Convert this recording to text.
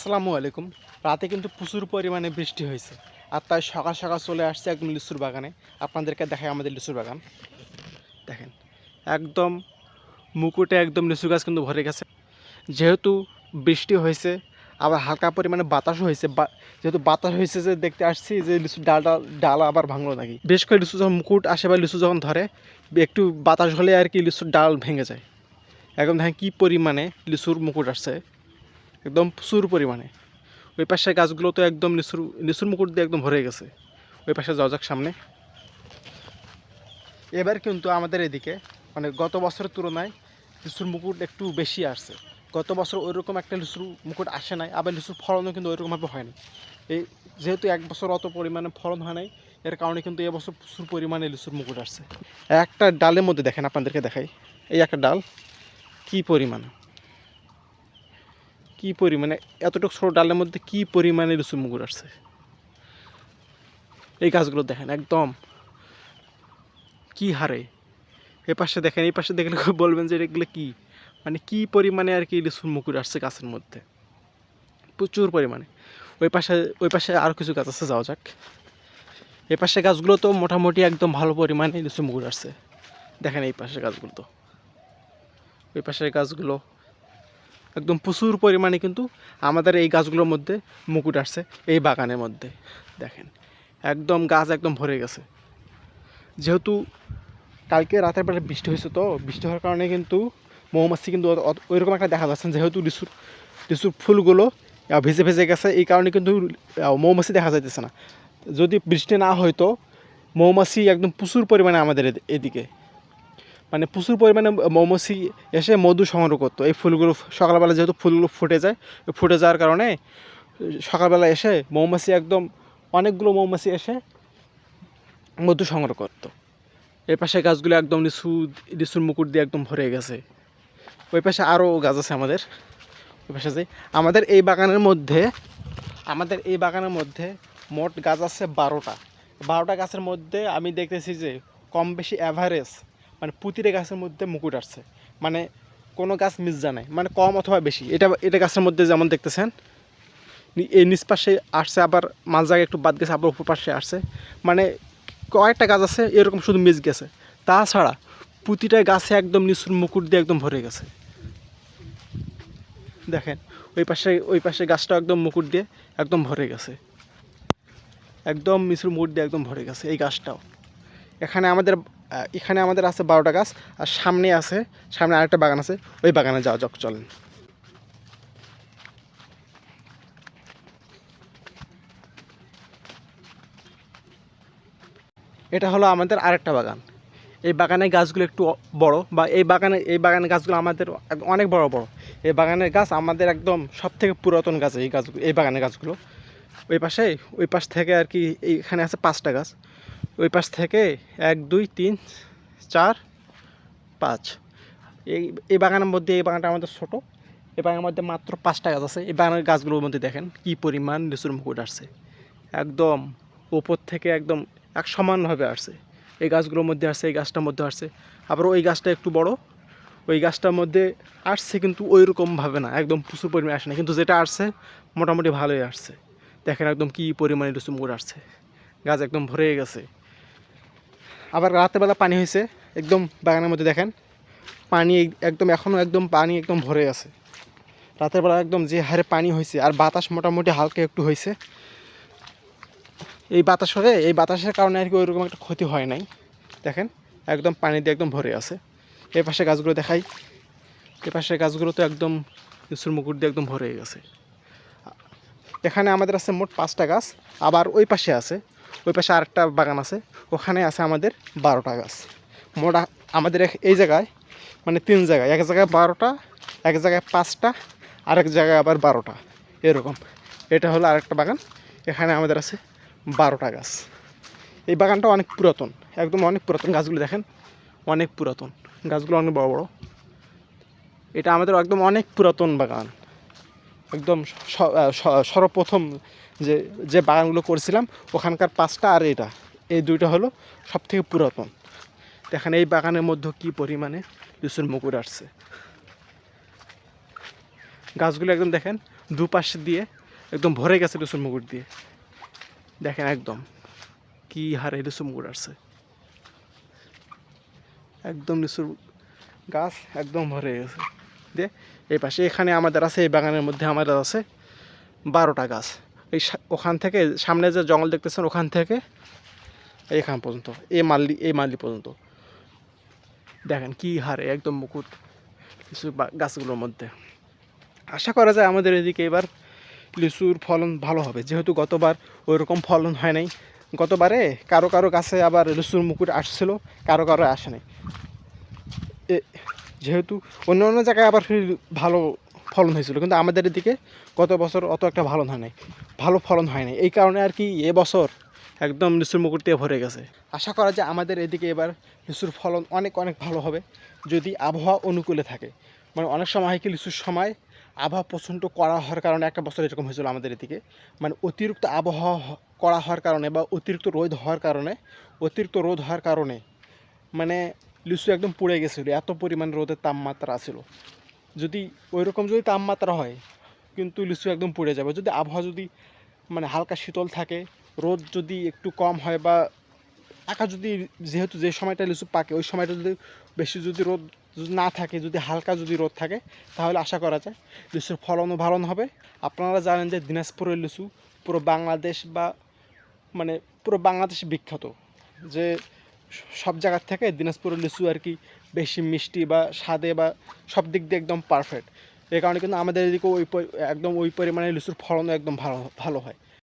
আসসালামু আলাইকুম। রাতে কিন্তু প্রচুর পরিমাণে বৃষ্টি হয়েছে, আর তাই সকাল সকাল চলে আসছে একদম লিচুর বাগানে। আপনাদেরকে দেখাই আমাদের লিচুর বাগান। দেখেন, একদম মুকুটে একদম লিচু গাছ কিন্তু ভরে গেছে। যেহেতু বৃষ্টি হয়েছে, আবার হালকা পরিমাণে বাতাসও হয়েছে, যেহেতু বাতাস হয়েছে যে দেখতে আসছি যে লিচুর ডাল আবার ভাঙলো নাকি। বেশ করে লিচু যখন মুকুট আসে বা লিচু যখন ধরে, একটু বাতাস হলে আর কি লিচুর ডাল ভেঙে যায়। একদম দেখেন কী পরিমাণে লিচুর মুকুট আসছে, একদম প্রচুর পরিমাণে। ওই পাশের গাছগুলো তো একদম লিচুর মুকুট দিয়ে একদম ভরে গেছে। ওই পাশে যাওয়া যাক সামনে। এবার কিন্তু আমাদের এদিকে মানে গত বছরের তুলনায় লিচুর মুকুট একটু বেশি আসছে। গত বছর ওইরকম একটা লিচুর মুকুট আসে নাই, আবার লিচুর ফলনও কিন্তু ওইরকমভাবে হয়নি। এই যেহেতু এক বছর অত পরিমাণে ফলন হয় নাই, এর কারণে কিন্তু এবছর প্রচুর পরিমাণে লিচুর মুকুট আসছে। একটা ডালের মধ্যে দেখেন, আপনাদেরকে দেখাই, এই একটা ডাল কী পরিমাণে এতটুকু ছোটো ডালের মধ্যে কী পরিমাণে লিচুর মুকুট আসছে। এই গাছগুলো দেখেন একদম কি হারে। এ পাশে দেখেন, এই পাশে দেখলে বলবেন যে এগুলো কী, মানে কী পরিমাণে আর কি লিচুর মুকুট আসছে গাছের মধ্যে, প্রচুর পরিমাণে। ওই পাশে আরও কিছু গাছ আছে, যাওয়া যাক। এই পাশে গাছগুলো তো মোটামুটি একদম ভালো পরিমাণে লিচুর মুকুট আসছে। দেখেন এই পাশের গাছগুলো, তো ওই পাশের গাছগুলো একদম প্রচুর পরিমাণে কিন্তু আমাদের এই গাছগুলোর মধ্যে মুকুট আসছে। এই বাগানের মধ্যে দেখেন একদম গাছ একদম ভরে গেছে। যেহেতু কালকে রাতের বেলা বৃষ্টি হয়েছে, তো বৃষ্টি হওয়ার কারণে কিন্তু মৌমাছি কিন্তু ওইরকম একটা দেখা যাচ্ছে। যেহেতু লিচুর ফুলগুলো ভেজে ভেজে গেছে, এই কারণে কিন্তু মৌমাছি দেখা যাইতেছে না। যদি বৃষ্টি না হয়তো মৌমাছি একদম প্রচুর পরিমাণে আমাদের এদিকে, মানে প্রচুর পরিমাণে মৌমাছি এসে মধু সংগ্রহ করতো। এই ফুলগুলো সকালবেলা যেহেতু ফুলগুলো ফুটে যায়, ফুটে যাওয়ার কারণে সকালবেলা এসে মৌমাছি একদম অনেকগুলো মৌমাছি এসে মধু সংগ্রহ করতো। এই পাশে গাছগুলো একদম লিচুর মুকুট দিয়ে একদম ভরে গেছে। ওই পাশে আরও গাছ আছে আমাদের। ওই পাশে যে আমাদের এই বাগানের মধ্যে মোট গাছ আছে 12টা গাছের মধ্যে আমি দেখতেছি যে কম বেশি অ্যাভারেজ মানে প্রতিটা গাছের মধ্যে মুকুট আসছে। মানে কোনো গাছ মিস যায় নাই, মানে কম অথবা বেশি। এটা গাছের মধ্যে যেমন দেখতেছেন, এই নিচ পাশে আসছে, আবার মাঝ জায়গায় একটু বাদ গেছে, আবার উপর পাশে আসছে। মানে কয়েকটা গাছ আছে এরকম শুধু মিস গেছে, তাছাড়া প্রতিটা গাছে একদম লিচুর মুকুট দিয়ে একদম ভরে গেছে। দেখেন ওই পাশে গাছটা একদম মুকুট দিয়ে একদম ভরে গেছে, একদম লিচুর মুকুট দিয়ে একদম ভরে গেছে এই গাছটাও। এখানে আমাদের আছে 12টা গাছ, আর সামনে আরেকটা বাগান আছে, ওই বাগানে যাওয়া যাক, চলেন। এটা হলো আমাদের আরেকটা বাগান। এই বাগানের গাছগুলো একটু বড়, বা এই বাগানের গাছগুলো আমাদের অনেক বড় বড়। এই বাগানের গাছ আমাদের একদম সব থেকে পুরাতন গাছ এই বাগানের গাছগুলো। ওই পাশ থেকে আর কি এইখানে আছে 5টা গাছ। ওই পাশ থেকে 1 2 3 4 5। এই এই বাগানটা আমাদের ছোটো। এই বাগানের মধ্যে মাত্র 5টা গাছ আছে। এই বাগানের গাছগুলোর মধ্যে দেখেন কী পরিমাণ লিচুর মুকুট আসছে, একদম উপর থেকে একদম এক সমানভাবে আসছে। এই গাছগুলোর মধ্যে আসছে, এই গাছটার মধ্যে আসছে, আবার ওই গাছটা একটু বড়, ওই গাছটার মধ্যে আসছে, কিন্তু ওই রকমভাবে না, একদম প্রচুর পরিমাণে আসে না, কিন্তু যেটা আসছে মোটামুটি ভালোই আসছে। দেখেন একদম কী পরিমাণে লিচু মুকুট আসছে, গাছ একদম ভরে গেছে। আবার রাতেরবেলা পানি হয়েছে একদম বাগানের মধ্যে, দেখেন পানি একদম এখনও একদম পানি একদম ভরে আছে। রাতের বেলা একদম যে হারে পানি হয়েছে, আর বাতাস মোটামুটি হালকা একটু হয়েছে। এই বাতাসের কারণে আর কি ওইরকম একটা ক্ষতি হয় নাই। দেখেন একদম পানি দিয়ে একদম ভরে আছে। এই পাশে গাছগুলো দেখাই, এই পাশের গাছগুলো তো একদম লিচুর মুকুট দিয়ে একদম ভরে গেছে। এখানে আমাদের আছে মোট 5টা গাছ, আবার ওই পাশে আরেকটা বাগান আছে, ওখানে আছে আমাদের 12টা গাছ। মোট আমাদের এই জায়গায় মানে 3 জায়গায়, এক জায়গায় 12টা, এক জায়গায় 5টা, আরেক জায়গায় আবার 12টা, এরকম। এটা হলো আরেকটা বাগান, এখানে আমাদের আছে 12টা গাছ। এই বাগানটা অনেক পুরাতন, একদম অনেক পুরাতন। গাছগুলো দেখেন অনেক পুরাতন, গাছগুলো অনেক বড় বড়। এটা আমাদের একদম অনেক পুরাতন বাগান, একদম সর্বপ্রথম যে বাগানগুলো করেছিলাম ওখানকার 5টা, আর এই 2টা হলো সব থেকে পুরাতন। দেখেন এই বাগানের মধ্যে কী পরিমাণে লিচুর মুকুট আসছে। গাছগুলো একদম দেখেন দুপাশ দিয়ে একদম ভরে গেছে লিচুর মুকুট দিয়ে। দেখেন একদম কি হারে লিচুর মুকুট আসছে, একদম লিচুর গাছ একদম ভরে গেছে দিয়ে। এই পাশে এখানে আমাদের আছে, এই বাগানের মধ্যে আমাদের আছে 12টা গাছ। ওখান থেকে সামনে যে জঙ্গল দেখতেছেন ওখান থেকে এইখান পর্যন্ত, এই মাল্লি পর্যন্ত দেখেন কি হারে একদম মুকুট লিচু গাছগুলোর মধ্যে। আশা করা যায় আমাদের এদিকে এবার লিচুর ফলন ভালো হবে, যেহেতু গতবার ওইরকম ফলন হয় নাই। গতবারে কারো কারো গাছে আবার লিচুর মুকুট আসছিল, কারো কারো আসে নাই। যেহেতু অন্য অন্য জায়গায় আবার ভালো ফলন হয়েছিল, কিন্তু আমাদের এদিকে গত বছর অত একটা ভালো ফলন হয় নাই। এই কারণে আর কি এবছর একদম লিচুর মুকুট দিয়ে ভরে গেছে। আশা করা যায় আমাদের এদিকে এবার লিচুর ফলন অনেক অনেক ভালো হবে, যদি আবহাওয়া অনুকূলে থাকে। মানে অনেক সময় হয় কি, লিচুর সময় আবহাওয়া প্রচণ্ড কড়া হওয়ার কারণে, একটা বছর এরকম হয়েছিল আমাদের এদিকে, মানে অতিরিক্ত আবহাওয়া কড়া হওয়ার কারণে বা অতিরিক্ত রোদ হওয়ার কারণে মানে লিচু একদম পুড়ে গেছিলো, এত পরিমাণ রোদের তাপমাত্রা ছিল। যদি ওইরকম যদি তাপমাত্রা হয় কিন্তু লিচু একদম পুড়ে যাবে। যদি আবহাওয়া যদি মানে হালকা শীতল থাকে, রোদ যদি একটু কম হয়, বা আকাশ যদি, যেহেতু যে সময়টা লিচু পাকে ওই সময়টা যদি বেশি যদি রোদ যদি না থাকে, যদি হালকা যদি রোদ থাকে, তাহলে আশা করা যায় লিচুর ফলনও ভালো হবে। আপনারা জানেন যে দিনাজপুরের লিচু পুরো বাংলাদেশ বা মানে পুরো বাংলাদেশ বিখ্যাত, যে সব জায়গার থেকে দিনাজপুরের লিচু আর কি বেশি মিষ্টি বা স্বাদে বা সব দিক দিয়ে একদম পারফেক্ট। এই কারণে কিন্তু আমাদের এদিকে একদম ওই পরিমাণে লিচুর ফলনও একদম ভালো হয়।